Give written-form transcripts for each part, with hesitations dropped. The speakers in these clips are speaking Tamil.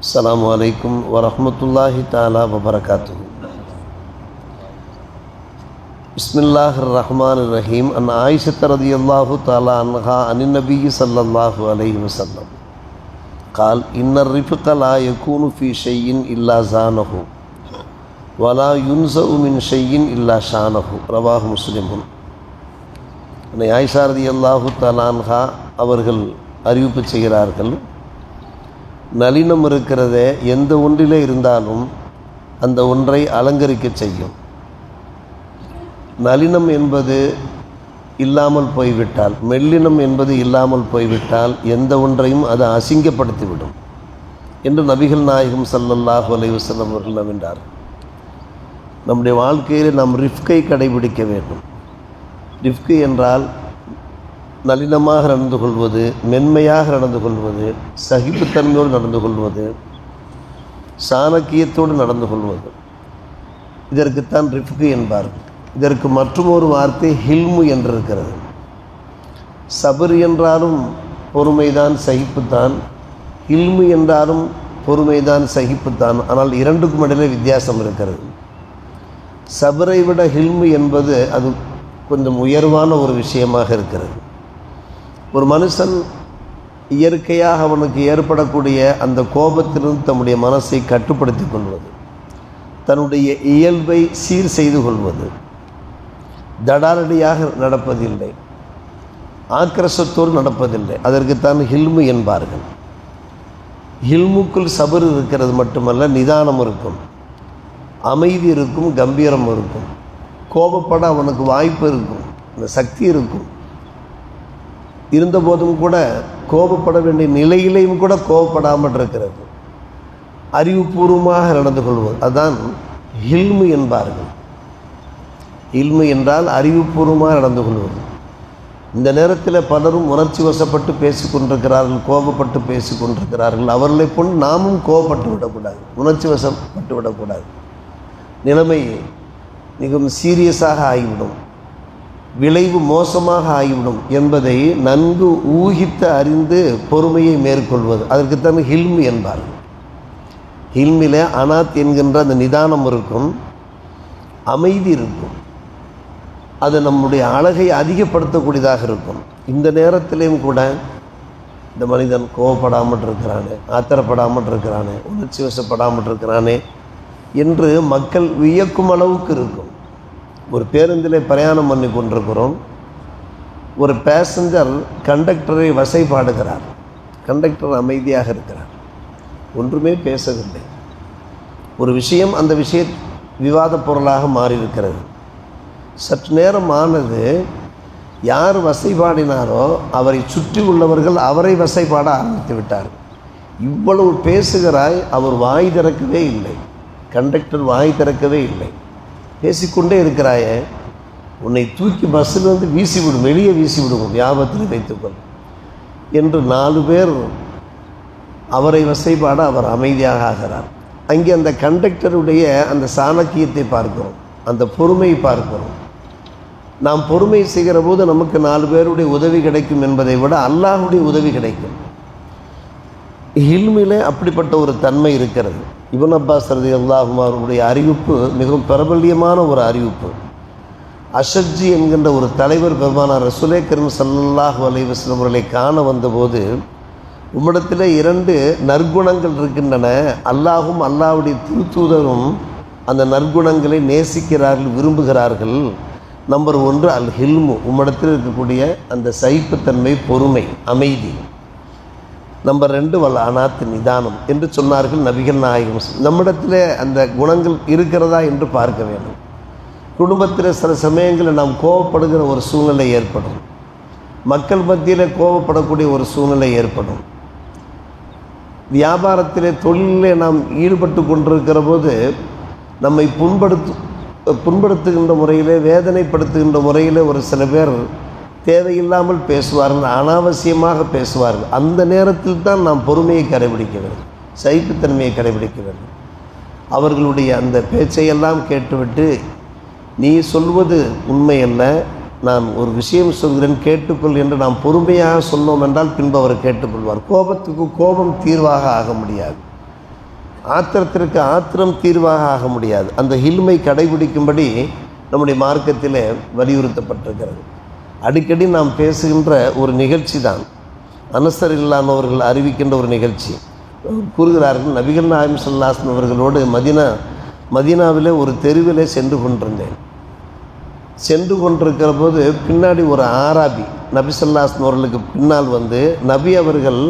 அஸ்ஸலாமு அலைக்கும் வரஹ்மத்துல்லாஹி தஆலா வபரகாத்துஹு. பிஸ்மில்லாஹிர் ரஹ்மானிர் ரஹீம். அன் ஆயிஷா ரலியல்லாஹு தஆலா அன்ஹா அனின் நபி ஸல்லல்லாஹு அலைஹி வஸல்லம் قال إن الرفق لا يكون في شيء إلا زانه ولا ينزع من شيء إلا شانه. ரவாஹு முஸ்லிமுன். அன்னை ஆயிஷா ரலியல்லாஹு தஆலா அன்ஹா அவர்கள் அறிவிப்பு செய்கிறார்கள், நளினம் இருக்கிறதே எந்த ஒன்றிலே இருந்தாலும் அந்த ஒன்றை அலங்கரிக்க செய்யும். நளினம் என்பது இல்லாமல் போய்விட்டால், மெல்லினம் என்பது இல்லாமல் போய்விட்டால் எந்த ஒன்றையும் அது அசிங்கப்படுத்திவிடும் என்று நபிகள் நாயகம் ஸல்லல்லாஹு அலைஹி வஸல்லம் அவர்கள் நம்பினார். நம்முடைய வாழ்க்கையில் நாம் ரிஃப்கை கடைபிடிக்க வேண்டும். ரிஃப்கு என்றால் நளினமாக நடந்து கொள்வது, மென்மையாக நடந்து கொள்வது, சகிப்புத்தன்மையோடு நடந்து கொள்வது, சாணக்கியத்தோடு நடந்து கொள்வது. இதற்குத்தான் ரிஃப்கு என்பார்கள். இதற்கு மற்றொரு வார்த்தை ஹில்மு என்று இருக்கிறது. சபர் என்றாலும் பொறுமைதான், சகிப்புத்தான். ஹில்மு என்றாலும் பொறுமைதான், சகிப்புத்தான். ஆனால் இரண்டுக்கும் இடையிலே வித்தியாசம் இருக்கிறது. சபரை விட ஹில்மு என்பது அது கொஞ்சம் உயர்வான ஒரு விஷயமாக இருக்கிறது. ஒரு மனுஷன் இயற்கையாக அவனுக்கு ஏற்படக்கூடிய அந்த கோபத்திலிருந்து தம்முடைய மனசை கட்டுப்படுத்தி கொள்வது, தன்னுடைய இயல்பை சீர் செய்து கொள்வது, தடாரடியாக நடப்பதில்லை, ஆக்கிரசத்தோடு நடப்பதில்லை. அதற்குத்தான் ஹில்மு என்பார்கள். ஹில்முக்குள் சபர் இருக்கிறது மட்டுமல்ல, நிதானம் இருக்கும், அமைதி இருக்கும், கம்பீரம் இருக்கும், கோபப்பட அவனுக்கு வாய்ப்பு இருக்கும், இந்த சக்தி இருக்கும். இருந்தபோதும் கூட கோபப்பட வேண்டிய நிலையிலையும் கூட கோபப்படாமல் இருக்கிறது, அறிவுபூர்வமாக நடந்து கொள்வது. அதுதான் ஹில்மு என்பார்கள். ஹில்மு என்றால் அறிவுபூர்வமாக நடந்து கொள்வது. இந்த நேரத்தில் பலரும் உணர்ச்சி வசப்பட்டு பேசிக்கொண்டிருக்கிறார்கள், கோபப்பட்டு பேசிக்கொண்டிருக்கிறார்கள். அவர்களை போன்று நாமும் கோபப்பட்டு விடக்கூடாது, உணர்ச்சி வசப்பட்டு விடக்கூடாது. நிலைமை மிகவும் சீரியஸாக ஆகிவிடும், விளைவு மோசமாக ஆகிவிடும் என்பதை நன்கு ஊகித்து அறிந்து பொறுமையை மேற்கொள்வது, அதற்குத்தான் ஹில்மு என்பார்கள். ஹில்மிலே அனாத் என்கின்ற அந்த நிதானம் இருக்கும், அமைதி இருக்கும், அது நம்முடைய அழகை அதிகப்படுத்தக்கூடியதாக இருக்கும். இந்த நேரத்திலையும் கூட இந்த மனிதன் கோவப்படாமல் இருக்கிறானே, ஆத்திரப்படாமல் இருக்கிறானே, உணர்ச்சி வசப்படாமல் இருக்கிறானே என்று மக்கள் வியக்கும் அளவுக்கு இருக்கும். ஒரு பேருந்தில் பிரயாணம் பண்ணி கொண்டிருக்கிறோம். ஒரு பேசஞ்சர் கண்டக்டரை வசைபாடுகிறார். கண்டக்டர் அமைதியாக இருக்கிறார், ஒன்றுமே பேசவில்லை. ஒரு விஷயம் அந்த விஷய விவாத பொருளாக மாறியிருக்கிறது. சற்று நேரம் ஆனது, யார் வசைபாடினாரோ அவரை சுற்றி உள்ளவர்கள் அவரை வசைபாட ஆரம்பித்து விட்டார்கள். இவ்வளவு பேசுகிறாய், அவர் வாய் திறக்கவே இல்லை, கண்டக்டர் வாய் திறக்கவே இல்லை, பேசிக்கொண்டே இருக்கிறாயே, உன்னை தூக்கி பஸ்ஸில் வந்து வீசிவிடும், வெளியே வீசிவிடுவோம், ஞாபகத்தில் வைத்துக்கொள் என்று 4 பேர் அவரை வசைபாட அவர் அமைதியாக ஆகிறார். அங்கே அந்த கண்டக்டருடைய அந்த சாணக்கியத்தை பார்க்கிறோம், அந்த பொறுமையை பார்க்கிறோம். நாம் பொறுமை செய்கிற போது நமக்கு 4 பேருடைய உதவி கிடைக்கும் என்பதை விட அல்லாஹ்வுடைய உதவி கிடைக்கும். ஹில்மிலே அப்படிப்பட்ட ஒரு தன்மை இருக்கிறது. இப்னு அப்பாஸ் ரலியல்லாஹு அன்ஹு அவருடைய அறிவிப்பு மிகவும் பிரபல்யமான ஒரு அறிவிப்பு. அஷஜ்ஜி என்கின்ற ஒரு தலைவர் பெருமானார் ரசூலே கரீம் ஸல்லல்லாஹு அலைஹி வஸல்லம் அவர்களை காண வந்தபோது, உம்மிடத்தில் 2 நற்குணங்கள் இருக்கின்றன, அல்லாஹும் அல்லாஹ்வுடைய திருத்தூதரும் அந்த நற்குணங்களை நேசிக்கிறார்கள், விரும்புகிறார்கள். நம்பர் 1 அல் ஹில்மு, உம்மிடத்தில் இருக்கக்கூடிய அந்த சகிப்புத்தன்மை, பொறுமை, அமைதி. நம்பர் 2 வல் அனாத், நிதானம் என்று சொன்னார்கள் நபிகள் நாயகம். நம்மிடத்தில் அந்த குணங்கள் இருக்கிறதா என்று பார்க்க வேண்டும். குடும்பத்தில் சில சமயங்களில் நாம் கோபப்படுகிற ஒரு சூழ்நிலை ஏற்படும், மக்கள் மத்தியில் கோபப்படக்கூடிய ஒரு சூழ்நிலை ஏற்படும். வியாபாரத்திலே, தொழிலில் நாம் ஈடுபட்டு கொண்டிருக்கிற போது நம்மை புண்படுத்துகின்ற முறையில், வேதனைப்படுத்துகின்ற முறையில் ஒரு சில பேர் தேவையில்லாமல் பேசுவார்கள், அனாவசியமாக பேசுவார்கள். அந்த நேரத்தில் தான் நாம் பொறுமையை கடைபிடிக்க வேண்டும், சகிப்புத்தன்மையை கடைபிடிக்க வேண்டும். அவர்களுடைய அந்த பேச்சையெல்லாம் கேட்டுவிட்டு, நீ சொல்வது உண்மையல்ல, நான் ஒரு விஷயம் சொல்கிறேன் கேட்டுக்கொள் என்று நாம் பொறுமையாக சொன்னோம் என்றால் பின்பு அவர் கேட்டுக்கொள்வார். கோபத்துக்கு கோபம் தீர்வாக ஆக முடியாது. ஆத்திரத்திற்கு ஆத்திரம் தீர்வாக ஆக முடியாது. அந்த ஹில்மை கடைபிடிக்கும்படி நம்முடைய மார்க்கத்தில் வலியுறுத்தப்பட்டிருக்கிறது. அடிக்கடி நாம் பேசுகின்ற ஒரு நிகழ்ச்சி தான் அனசர் இல்லாதவர்கள் அறிவிக்கின்ற ஒரு நிகழ்ச்சி. கூறுகிறார்கள், நபிகள் நாயகம் ஸல்லல்லாஹு அலைஹி வஸல்லம் அவர்களோடு மதீனாவில் ஒரு தெருவிலே சென்று கொண்டிருக்கிற போது பின்னாடி ஒரு ஆராபி நபி ஸல்லல்லாஹு அலைஹி வஸல்லம் அவர்களுக்கு பின்னால் வந்து நபி அவர்கள்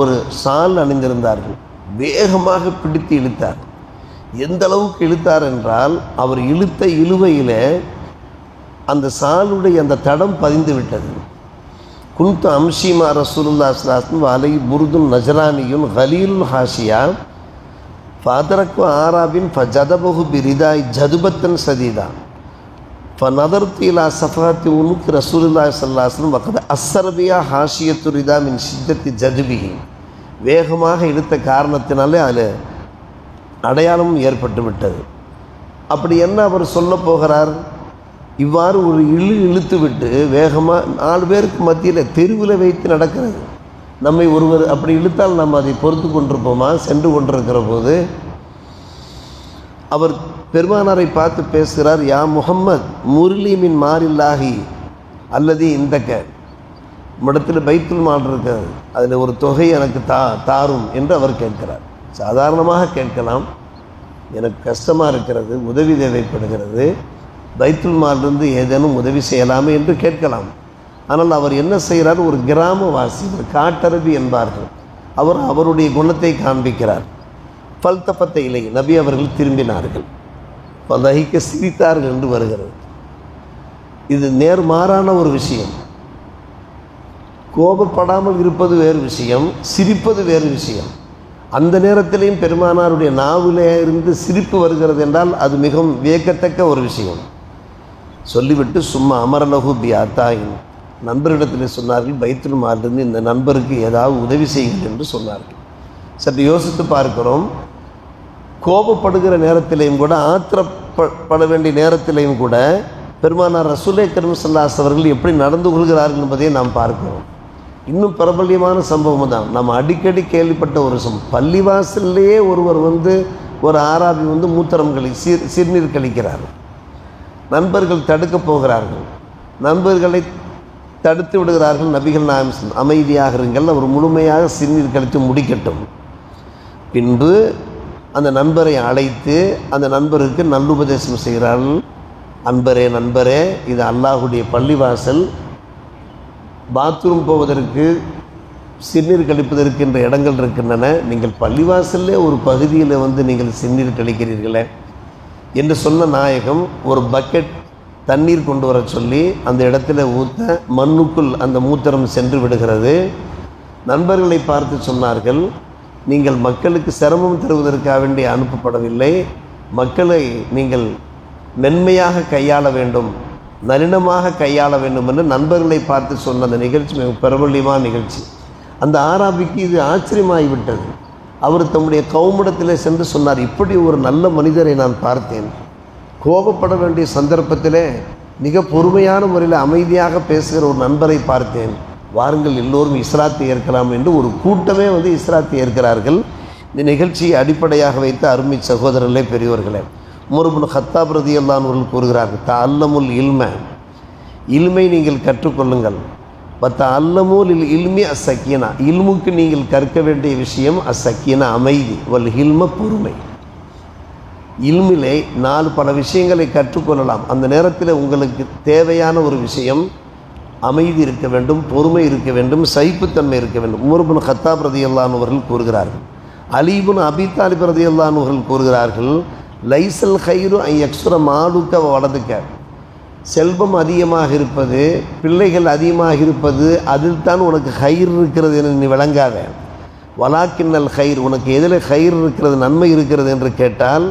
ஒரு ஷால் அணிந்திருந்தார்கள். வேகமாக பிடித்து இழுத்தார். எந்த அளவுக்கு இழுத்தார் என்றால் அவர் இழுத்த இழுவையில் அந்த ஷாலுடைய அந்த தடம் பதிந்து விட்டது. குன்து அம்ஷிமா ரசூலுல்லாஹி ஸல்லல்லாஹு அலைஹி வஸல்லம் அலை புர்துன் நஜரானியுன் கலீலுல் ஹாஷியா ஃபாதரக்கு ஆராபின் ஃபஜதபஹு பிரிதாய் ஜதுபத்தன் சதீதா ஃபநதர்து இலா சஃபாத்தி உனுக் ரசூலுல்லாஹி ஸல்லல்லாஹு அலைஹி வஸல்லம் வகத அஸ்ஸரபியா ஹாஷியத்து ரிதா மின் ஷித்தத்தி ஜதுபிஹி. வேகமாக இழுத்த காரணத்தினாலே அதில் அடையாளமும் ஏற்பட்டு விட்டது. அப்படி என்ன அவர் சொல்ல போகிறார்? இவ்வாறு ஒரு இழுத்து விட்டு வேகமாக 4 பேருக்கு மத்தியில் தெருவில் வைத்து நடக்கிறது. நம்மை ஒருவர் அப்படி இழுத்தால் நம்ம அதை பொறுத்து கொண்டிருப்போமா? சென்று கொண்டிருக்கிற போது அவர் பெருமானாரை பார்த்து பேசுகிறார், யா முஹம்மத் முர்லிமின் மாரில்லாஹி அல்லது இந்தக்க இடத்தில் பைத்துல் மால் இருக்கிறது, அதில் ஒரு தொகை எனக்கு தாரும் என்று அவர் கேட்கிறார். சாதாரணமாக கேட்கலாம், எனக்கு கஷ்டமாக இருக்கிறது, உதவி தேவைப்படுகிறது, பைத்துல் மாலிருந்து ஏதேனும் உதவி செய்யலாமே என்று கேட்கலாம். ஆனால் அவர் என்ன செய்கிறார்? ஒரு கிராமவாசி, ஒரு காட்டரபி என்பார்கள், அவருடைய குணத்தை காண்பிக்கிறார். பல்தப்பத்த இலை நபி அவர்கள் திரும்பினார்கள், பதகிக்க சிரித்தார்கள் என்று வருகிறது. இது நேர்மாறான ஒரு விஷயம். கோபப்படாமல் இருப்பது வேறு விஷயம், சிரிப்பது வேறு விஷயம். அந்த நேரத்திலையும் பெருமானாருடைய நாவிலே இருந்து சிரிப்பு வருகிறது என்றால் அது மிகவும் வியக்கத்தக்க ஒரு விஷயம். சொல்லிவிட்டு சும்மா அமரலகு பி அத்தாயின் நண்பரிடத்தில் சொன்னார்கள், பைத்துல் மாலிருந்து இந்த நண்பருக்கு ஏதாவது உதவி செய்யுங்கள் என்று சொன்னார்கள். சற்று யோசித்து பார்க்கிறோம். கோபப்படுகிற நேரத்திலையும் கூட, ஆத்திரப்பட வேண்டிய நேரத்திலையும் கூட பெருமானார் ரசூலே கரீம் ஸல்லல்லாஹு அலைஹி வஸல்லம் அவர்கள் எப்படி நடந்து கொள்கிறார்கள் என்பதை நாம் பார்க்கிறோம். இன்னும் பிரபல்யமான சம்பவம் தான், நம்ம அடிக்கடி கேள்விப்பட்ட ஒரு சம்பவம். பள்ளிவாசல்லையே ஒருவர் ஒரு ஆராபி மூத்திரம் சிறுநீர் கழிக்கிறார். நண்பர்கள் தடுக்கப் போகிறார்கள். நண்பர்களை தடுத்து விடுகிறார்கள். நபிகள் நாயகம் அமைதியாக இருங்கள், அவர் முழுமையாக சிறுநீர் கழித்து முடிக்கட்டும். பின்பு அந்த நண்பரை அழைத்து அந்த நண்பருக்கு நல்லுபதேசம் செய்கிறார்கள். நண்பரே, இது அல்லாஹுடைய பள்ளிவாசல், பாத்ரூம் போவதற்கு சிறுநீர் கழிப்பதற்கு என்ற இடங்கள் இருக்கின்றன. நீங்கள் பள்ளிவாசல்லே ஒரு பகுதியில் நீங்கள் சிறுநீர் கழிக்கிறீர்களே என்று சொன்ன நாயகம் ஒரு பக்கெட் தண்ணீர் கொண்டு வர சொல்லி அந்த இடத்துல ஊற்ற மண்ணுக்குள் அந்த மூத்திரம் சென்று விடுகிறது. நண்பர்களை பார்த்து சொன்னார்கள், நீங்கள் மக்களுக்கு சிரமம் தருவதற்காக வேண்டி அனுப்பப்படவில்லை, மக்களை நீங்கள் மென்மையாக கையாள வேண்டும், நளினமாக கையாள வேண்டும் என்று நண்பர்களை பார்த்து சொன்ன அந்த நிகழ்ச்சி மிக பிரபல்யமான நிகழ்ச்சி. அந்த ஆராபிக்கு இது ஆச்சரியமாகிவிட்டது. அவர் தம்முடைய கவுமிடத்தில் சென்று சொன்னார், இப்படி ஒரு நல்ல மனிதரை நான் பார்த்தேன். கோபப்பட வேண்டிய சந்தர்ப்பத்திலே மிக பொறுமையான முறையில் அமைதியாக பேசுகிற ஒரு நண்பரை பார்த்தேன். வாருங்கள் எல்லோரும் இஸ்லாத்தை ஏற்கலாம் என்று ஒரு கூட்டமே இஸ்லாத்தை ஏற்கிறார்கள். இந்த நிகழ்ச்சியை அடிப்படையாக வைத்த அருமை சகோதரர்களே, பெரியவர்களே, உமர் இப்னு கத்தாப் ரலியல்லாஹு அன்ஹு அவர்கள் கூறுகிறார்கள், தஅல்லமுல் இல்மை நீங்கள் கற்றுக்கொள்ளுங்கள், தஅல்லமுல் இல்மி அஸ்ஸக்கீனா, இல்முக்கு நீங்கள் கற்க வேண்டிய விஷயம் அஸ்ஸக்கீனா அமைதி, வல் ஹில்ம பொறுமை. இல்மிலே பல விஷயங்களை கற்றுக்கொள்ளலாம். அந்த நேரத்தில் உங்களுக்கு தேவையான ஒரு விஷயம் அமைதி இருக்க வேண்டும், பொறுமை இருக்க வேண்டும், சகிப்புத்தன்மை இருக்க வேண்டும். உமர் இப்னு கத்தாப் ரலியல்லாஹு அன்ஹு அவர்கள் கூறுகிறார்கள். அலி இப்னு அபீ தாலிப் ரலியல்லாஹு அன்ஹு அவர்கள் கூறுகிறார்கள், லைசல் ஹைரு ஐ யக்ஸுர மாலுக்க வலதுக்க, செல்வம் அதிகமாக இருப்பது, பிள்ளைகள் அதிகமாக இருப்பது, அதில் தான் உனக்கு ஹைர் இருக்கிறது என்று நீ விளங்காத. வலாக்கின்னல் ஹைர், உனக்கு எதில் ஹைர் இருக்கிறது, நன்மை இருக்கிறது என்று கேட்டால்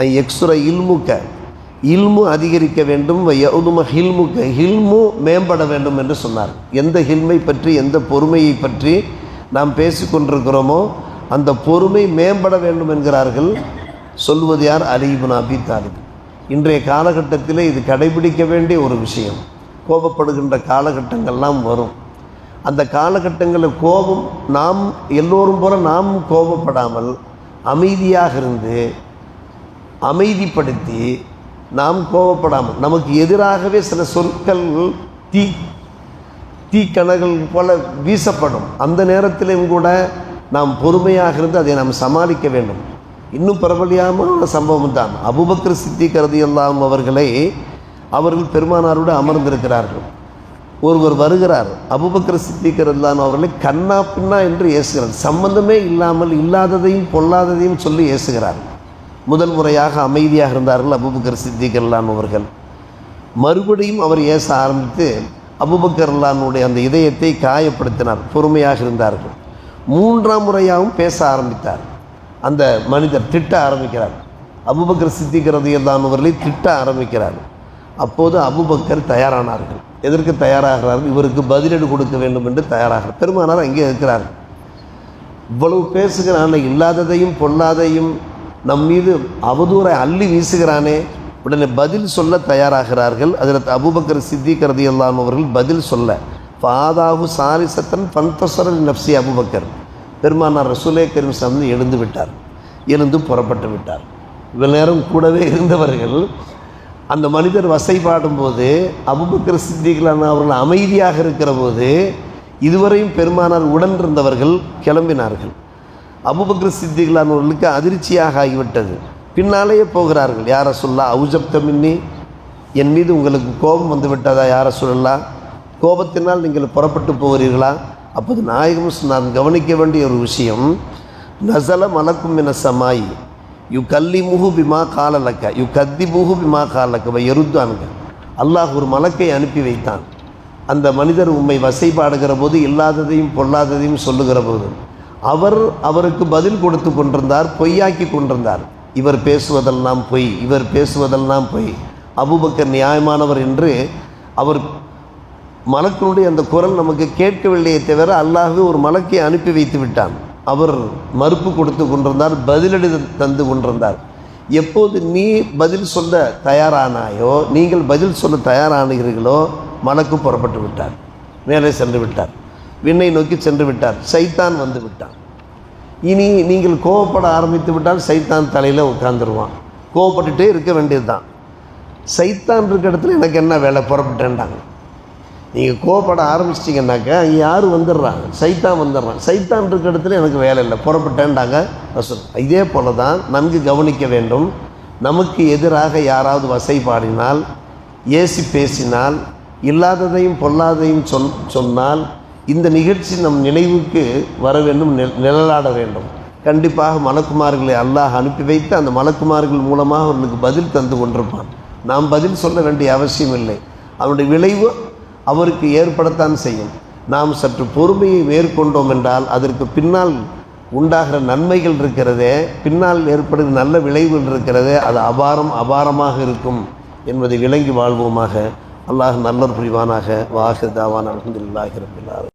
ஐ யக்ஸுர இல்முக்க, இல்மு அதிகரிக்க வேண்டும், யௌதும ஹில்முக்க, ஹில்மு மேம்பட வேண்டும் என்று சொன்னார். எந்த ஹில்மை பற்றி, எந்த பொறுமையை பற்றி நாம் பேசிக்கொண்டிருக்கிறோமோ அந்த பொறுமை மேம்பட வேண்டும் என்கிறார்கள். சொல்வது யார்? அலி இப்னு அபீ தாலிப். இன்றைய காலகட்டத்தில் இது கடைபிடிக்க வேண்டிய ஒரு விஷயம். கோபப்படுகின்ற காலகட்டங்கள்லாம் வரும். அந்த காலகட்டங்களில் கோபம், நாம் எல்லோரும் போல நாம் கோபப்படாமல் அமைதியாக இருந்து அமைதிப்படுத்தி நாம் கோபப்படாமல், நமக்கு எதிராகவே சில சொற்கள் தீக்கணங்கள் போல வீசப்படும், அந்த நேரத்திலும் கூட நாம் பொறுமையாக இருந்து அதை நாம் சமாளிக்க வேண்டும். இன்னும் பிரபலியமான சம்பவம் தான் அபூபக்கர் சித்திக் ரலியல்லாஹு அவர்கள் பெருமானாரோடு அமர்ந்திருக்கிறார்கள். ஒருவர் வருகிறார், அபூபக்கர் சித்திக் ரலியல்லாஹு அவர்களை கண்ணா பின்னா என்று ஏசுகிறார். சம்பந்தமே இல்லாமல் இல்லாததையும் பொல்லாததையும் சொல்லி ஏசுகிறார். முதல் முறையாக அமைதியாக இருந்தார்கள் அபூபக்கர் சித்திக் ரலியல்லாஹு அவர்கள். மறுபடியும் அவர் ஏச ஆரம்பித்து அபூபக்கர் ரலியல்லாஹுடைய அந்த இதயத்தை காயப்படுத்தினார். பொறுமையாக இருந்தார்கள். மூன்றாம் முறையாகவும் பேச ஆரம்பித்தார். அந்த மனிதர் திட்ட ஆரம்பிக்கிறார். அபூபக்கர் சித்திக் ரலியல்லாஹு அவர்களை திட்ட ஆரம்பிக்கிறார். அப்போது அபூபக்கர் தயாரானார்கள். எதற்கு தயாராகிறார்கள்? இவருக்கு பதிலடி கொடுக்க வேண்டும் என்று தயாராகிறார். பெருமானார் அங்கே இருக்கிறார்கள். இவ்வளவு பேசுகிறானே, இல்லாததையும் பொல்லாதையும் நம் மீது அவதூறை அள்ளி வீசுகிறானே, உடனே பதில் சொல்ல தயாராகிறார்கள். அதில் அபூபக்கர் சித்திக் ரலியல்லாஹு அவர்கள் பதில் சொல்ல ஃபாதாஹு சாலிசத்தன் ஃபன்தஸர நஃப்ஸி அபூபக்கர், பெருமானார் ரசூலே கரீம் ஸல்லல்லாஹு எழுந்து விட்டார், எழுந்து புறப்பட்டு விட்டார். இவ்வளவு நேரம் கூடவே இருந்தவர்கள் அந்த மனிதர் வசைபாடும்போது அபூபக்கர் சித்திக் அவர்கள் அமைதியாக இருக்கிற போது இதுவரையும் பெருமானார் உடன் இருந்தவர்கள் கிளம்பினார்கள். அபூபக்கர் சித்திக் அவர்களுக்கு அதிர்ச்சியாக ஆகிவிட்டது. பின்னாலேயே போகிறார்கள். யா ரசூலுல்லாஹ் அவுஜப்த மின்னி, என் மீது உங்களுக்கு கோபம் வந்து விட்டதா யா ரசூலுல்லாஹ், கோபத்தினால் நீங்கள் புறப்பட்டு போகிறீர்களா? அப்போது நாயகம் நான் கவனிக்க வேண்டிய ஒரு விஷயம், நசல மலக்கும் மின சமாயி யு கல்லி முகு பிமா காலலக்க யு கத்தி முகு பிமா காலக்க எருத்தானுங்க. அல்லாஹ் ஒரு மலக்கை அனுப்பி வைத்தான். அந்த மனிதர் உம்மை வசைபாடுகிற போது இல்லாததையும் பொல்லாததையும் சொல்லுகிற போது அவருக்கு பதில் கொடுத்து கொண்டிருந்தார், பொய்யாக்கி கொண்டிருந்தார். இவர் பேசுவதெல்லாம் பொய், இவர் பேசுவதெல்லாம் பொய், அபூபக்கர் நியாயமானவர் என்று அவர் மலக்கினுடைய அந்த குரல் நமக்கு கேட்கவில்லையே தவிர அல்லாஹ்வே ஒரு மலக்கை அனுப்பி வைத்து விட்டான். அவர் மறுப்பு கொடுத்து கொண்டிருந்தார், பதிலடி தந்து கொண்டிருந்தார். எப்போது நீ பதில் சொல்ல தயாரானாயோ, நீங்கள் பதில் சொல்ல தயாரானீர்களோ, மலக்கு புறப்பட்டு விட்டார், மேலே சென்று விட்டார், விண்ணை நோக்கி சென்று விட்டார். சைத்தான் வந்து விட்டான். இனி நீங்கள் கோவப்பட ஆரம்பித்து விட்டால் சைத்தான் தலையில் உட்காந்துருவான். கோவப்பட்டுட்டே இருக்க வேண்டியது தான். சைத்தான் இருக்கிற இடத்துல எனக்கு என்ன வேலை, புறப்பட்டேன்டாங்க. நீங்கள் கோவப்பட ஆரம்பிச்சிட்டிங்கன்னாக்கா அங்கே யார் வந்துடுறாங்க? சைத்தான் வந்துடுறான். சைத்தான் இருக்கிற இடத்துல எனக்கு வேலை இல்லை, புறப்பட்டேன்டாங்க ரசூல். இதே போல தான் நன்கு கவனிக்க வேண்டும். நமக்கு எதிராக யாராவது வசைபாடினால், ஏசி பேசினால், இல்லாததையும் பொல்லாதையும் சொன்னால் இந்த நிகழ்ச்சி நம் நினைவுக்கு வர வேண்டும், நிழலாட வேண்டும். கண்டிப்பாக மலக்குமார்களை அல்லாஹ் அனுப்பி வைத்து அந்த மலக்குமார்கள் மூலமாக அவர்களுக்கு பதில் தந்து கொண்டிருப்பான். நாம் பதில் சொல்ல வேண்டிய அவசியம் இல்லை. அவனுடைய விளைவு அவருக்கு ஏற்படத்தான் செய்யும். நாம் சற்று பொறுமையை மேற்கொண்டோம் என்றால் அதற்கு பின்னால் உண்டாகிற நன்மைகள் இருக்கிறதே, பின்னால் ஏற்படுகிற நல்ல விளைவுகள் இருக்கிறதே, அது அபாரமாக இருக்கும் என்பதை விளங்கி வாழ்வோமாக. அல்லாஹ் நல்லர் புரிவானாக. வாஹிர் தாவான் அல்ஹம்துலில்லாஹி ரப்பில் ஆலமீன்.